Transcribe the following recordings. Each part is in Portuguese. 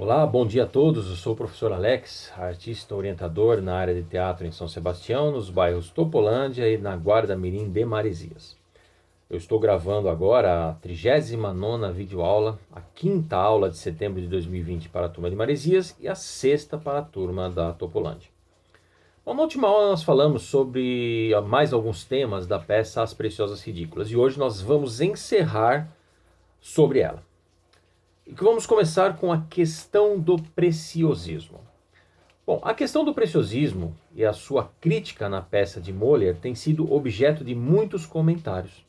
Olá, bom dia a todos. Eu sou o professor Alex, artista orientador na área de teatro em São Sebastião, nos bairros Topolândia e na Guarda-Mirim de Maresias. Eu estou gravando agora a 39ª videoaula, a 5ª aula de setembro de 2020 para a turma de Maresias e a 6ª para a turma da Topolândia. Bom, na última aula nós falamos sobre mais alguns temas da peça As Preciosas Ridículas e hoje nós vamos encerrar sobre ela. E vamos começar com a questão do preciosismo. Bom, a questão do preciosismo e a sua crítica na peça de Molière tem sido objeto de muitos comentários.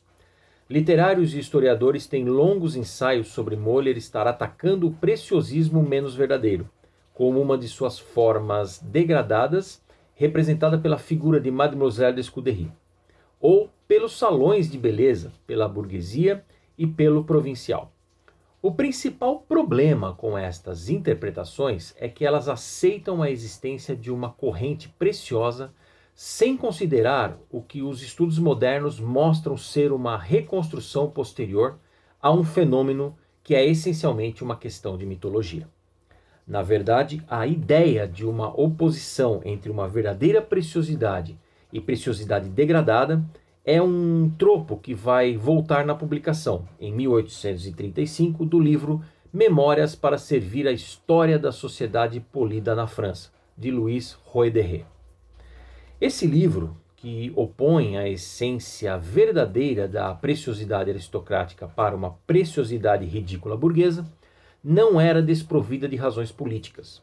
Literários e historiadores têm longos ensaios sobre Molière estar atacando o preciosismo menos verdadeiro, como uma de suas formas degradadas, representada pela figura de Mademoiselle de Scudéry, ou pelos salões de beleza, pela burguesia e pelo provincial. O principal problema com estas interpretações é que elas aceitam a existência de uma corrente preciosa sem considerar o que os estudos modernos mostram ser uma reconstrução posterior a um fenômeno que é essencialmente uma questão de mitologia. Na verdade, a ideia de uma oposição entre uma verdadeira preciosidade e preciosidade degradada é um tropo que vai voltar na publicação, em 1835, do livro Memórias para servir a história da sociedade polida na França, de Louis Roederer. Esse livro, que opõe a essência verdadeira da preciosidade aristocrática para uma preciosidade ridícula burguesa, não era desprovida de razões políticas.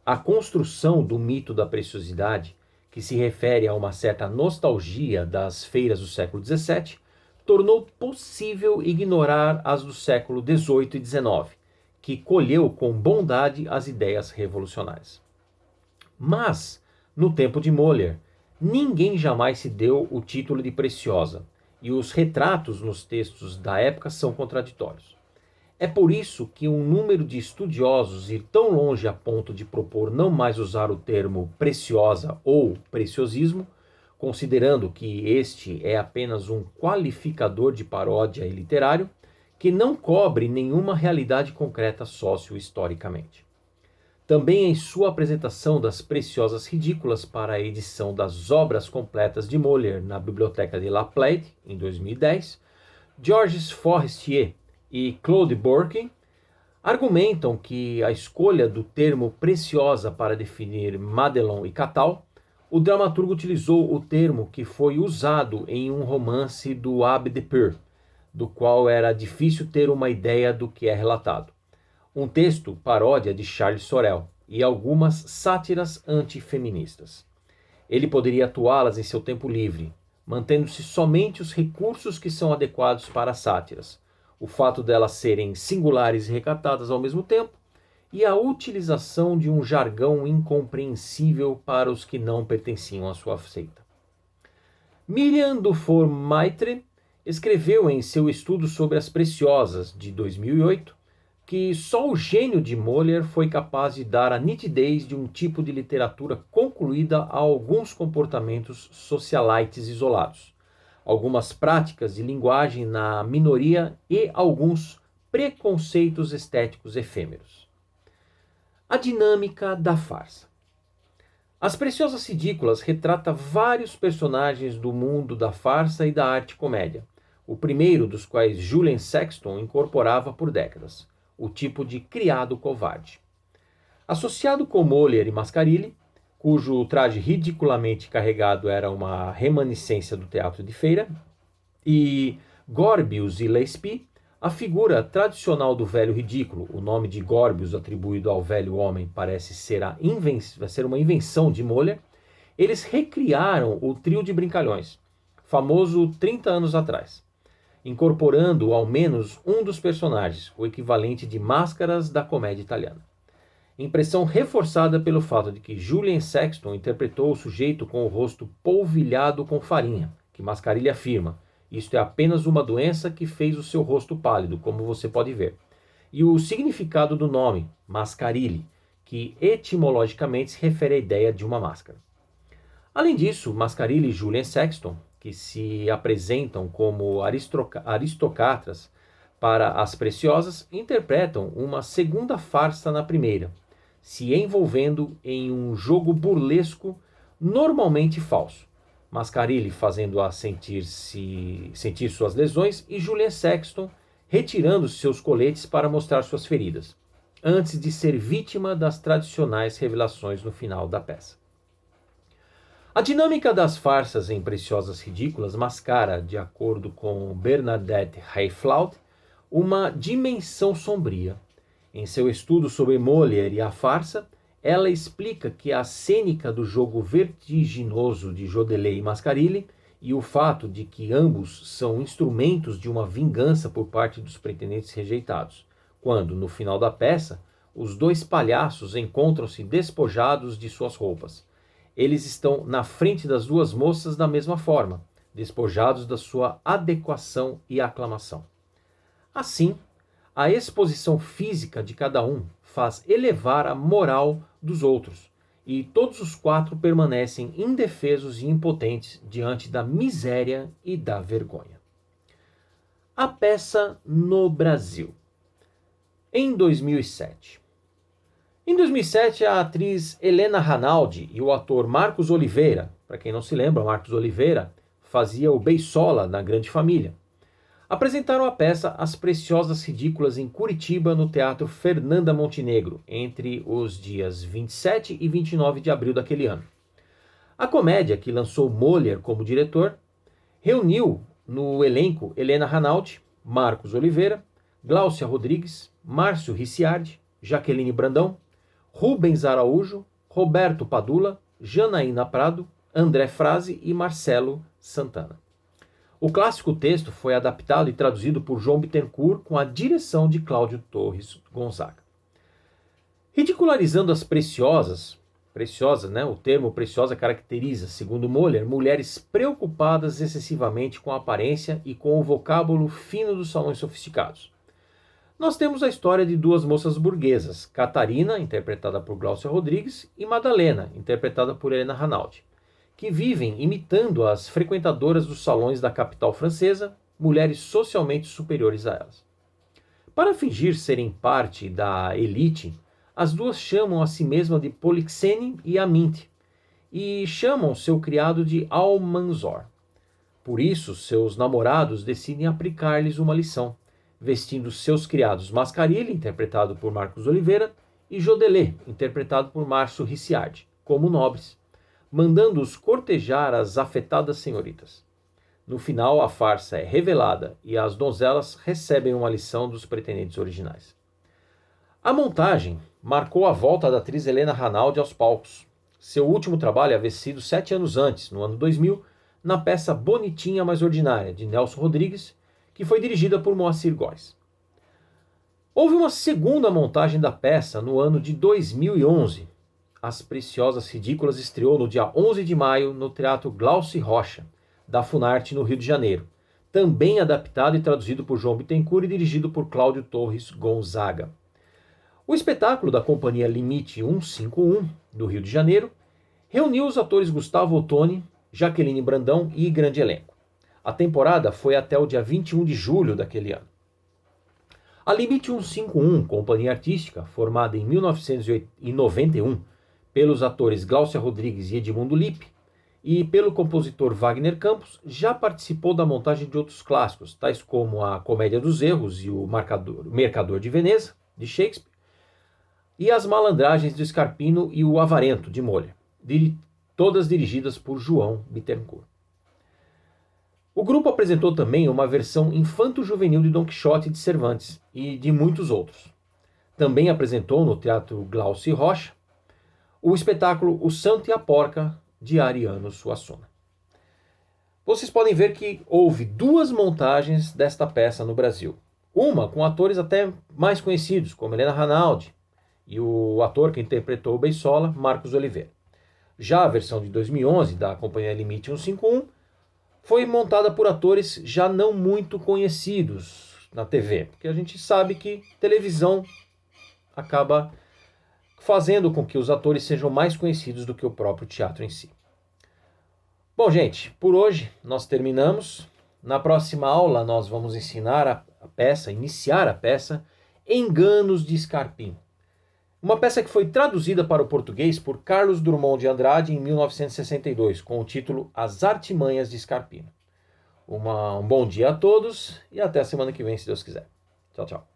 A construção do mito da preciosidade, que se refere a uma certa nostalgia das feiras do século XVII, tornou possível ignorar as do século XVIII e XIX, que colheu com bondade as ideias revolucionárias. Mas, no tempo de Molière, ninguém jamais se deu o título de preciosa, e os retratos nos textos da época são contraditórios. É por isso que um número de estudiosos ir tão longe a ponto de propor não mais usar o termo preciosa ou preciosismo, considerando que este é apenas um qualificador de paródia e literário, que não cobre nenhuma realidade concreta socio-historicamente. Também em sua apresentação das Preciosas Ridículas para a edição das obras completas de Molière na Biblioteca de La Plate, em 2010, Georges Forestier e Claude Bourquin argumentam que a escolha do termo preciosa para definir Madelon e Catal, o dramaturgo utilizou o termo que foi usado em um romance do Abbé de Peur, do qual era difícil ter uma ideia do que é relatado. Um texto paródia de Charles Sorel e algumas sátiras antifeministas. Ele poderia atuá-las em seu tempo livre, mantendo-se somente os recursos que são adequados para as sátiras, o fato delas serem singulares e recatadas ao mesmo tempo, e a utilização de um jargão incompreensível para os que não pertenciam à sua seita. Miriam Dufour-Maitre escreveu em seu estudo sobre as Preciosas, de 2008, que só o gênio de Molière foi capaz de dar a nitidez de um tipo de literatura concluída a alguns comportamentos socialites isolados, algumas práticas de linguagem na minoria e alguns preconceitos estéticos efêmeros. A dinâmica da farsa. As Preciosas Ridículas retrata vários personagens do mundo da farsa e da arte comédia, o primeiro dos quais Julien Sexton incorporava por décadas, o tipo de criado covarde. Associado com Molière e Mascarille, cujo traje ridiculamente carregado era uma remanescência do teatro de feira, e Gorbius e Lespi, a figura tradicional do velho ridículo, o nome de Gorbius atribuído ao velho homem parece ser uma invenção de Molière, eles recriaram o trio de brincalhões, famoso 30 anos atrás, incorporando ao menos um dos personagens, o equivalente de máscaras da comédia italiana. Impressão reforçada pelo fato de que Julien Sexton interpretou o sujeito com o rosto polvilhado com farinha, que Mascarille afirma, isto é apenas uma doença que fez o seu rosto pálido, como você pode ver. E o significado do nome, Mascarille, que etimologicamente se refere à ideia de uma máscara. Além disso, Mascarille e Julien Sexton, que se apresentam como aristocratas, para As Preciosas, interpretam uma segunda farsa na primeira, se envolvendo em um jogo burlesco normalmente falso. Mascarilli fazendo-a sentir suas lesões e Julian Sexton retirando seus coletes para mostrar suas feridas, antes de ser vítima das tradicionais revelações no final da peça. A dinâmica das farsas em Preciosas Ridículas mascara, de acordo com Bernadette Hayflaut, uma dimensão sombria. Em seu estudo sobre Molière e a farsa, ela explica que a cênica do jogo vertiginoso de Jodelet e Mascarilli e o fato de que ambos são instrumentos de uma vingança por parte dos pretendentes rejeitados, quando, no final da peça, os dois palhaços encontram-se despojados de suas roupas. Eles estão na frente das duas moças da mesma forma, despojados da sua adequação e aclamação. Assim, a exposição física de cada um faz elevar a moral dos outros, e todos os quatro permanecem indefesos e impotentes diante da miséria e da vergonha. A peça no Brasil. Em 2007. Em 2007, a atriz Helena Ranaldi e o ator Marcos Oliveira, para quem não se lembra, Marcos Oliveira fazia o Beisola na Grande Família, apresentaram a peça As Preciosas Ridículas em Curitiba, no Teatro Fernanda Montenegro, entre os dias 27 e 29 de abril daquele ano. A comédia, que lançou Molière como diretor, reuniu no elenco Helena Ranaldi, Marcos Oliveira, Gláucia Rodrigues, Márcio Ricciardi, Jaqueline Brandão, Rubens Araújo, Roberto Padula, Janaína Prado, André Frase e Marcelo Santana. O clássico texto foi adaptado e traduzido por João Bittencourt com a direção de Cláudio Torres Gonzaga. Ridicularizando as preciosas, o termo preciosa caracteriza, segundo Molière, mulheres preocupadas excessivamente com a aparência e com o vocábulo fino dos salões sofisticados. Nós temos a história de duas moças burguesas, Catarina, interpretada por Gláucia Rodrigues, e Madalena, interpretada por Helena Ranaldi, que vivem imitando as frequentadoras dos salões da capital francesa, mulheres socialmente superiores a elas. Para fingir serem parte da elite, as duas chamam a si mesmas de Polixene e Aminte, e chamam seu criado de Almanzor. Por isso, seus namorados decidem aplicar-lhes uma lição, vestindo seus criados Mascarilli, interpretado por Marcos Oliveira, e Jodelet, interpretado por Márcio Ricciardi, como nobres, mandando-os cortejar as afetadas senhoritas. No final, a farsa é revelada e as donzelas recebem uma lição dos pretendentes originais. A montagem marcou a volta da atriz Helena Ranaldi aos palcos. Seu último trabalho havia sido 7 anos antes, no ano 2000, na peça Bonitinha Mais Ordinária, de Nelson Rodrigues, que foi dirigida por Moacir Góes. Houve uma segunda montagem da peça no ano de 2011. As Preciosas Ridículas estreou no dia 11 de maio no Teatro Glauci Rocha, da Funarte, no Rio de Janeiro, também adaptado e traduzido por João Bittencourt e dirigido por Cláudio Torres Gonzaga. O espetáculo da Companhia Limite 151, do Rio de Janeiro, reuniu os atores Gustavo Ottoni, Jaqueline Brandão e grande elenco. A temporada foi até o dia 21 de julho daquele ano. A Limite 151, companhia artística, formada em 1991 pelos atores Gláucia Rodrigues e Edmundo Lippe, e pelo compositor Wagner Campos, já participou da montagem de outros clássicos, tais como a Comédia dos Erros e o Mercador de Veneza, de Shakespeare, e as Malandragens de Scarpino e o Avarento, de Molière, todas dirigidas por João Bittencourt. O grupo apresentou também uma versão infanto-juvenil de Don Quixote de Cervantes e de muitos outros. Também apresentou no Teatro Glauci Rocha o espetáculo O Santo e a Porca, de Ariano Suassuna. Vocês podem ver que houve 2 montagens desta peça no Brasil. Uma com atores até mais conhecidos, como Helena Ranaldi, e o ator que interpretou o Beisola, Marcos Oliveira. Já a versão de 2011, da Companhia Limite 151, foi montada por atores já não muito conhecidos na TV, porque a gente sabe que televisão acaba fazendo com que os atores sejam mais conhecidos do que o próprio teatro em si. Bom, gente, por hoje nós terminamos. Na próxima aula nós vamos ensinar iniciar a peça Enganos de Scarpim. Uma peça que foi traduzida para o português por Carlos Drummond de Andrade em 1962, com o título As Artimanhas de Scarpino. Um bom dia a todos e até a semana que vem, se Deus quiser. Tchau, tchau.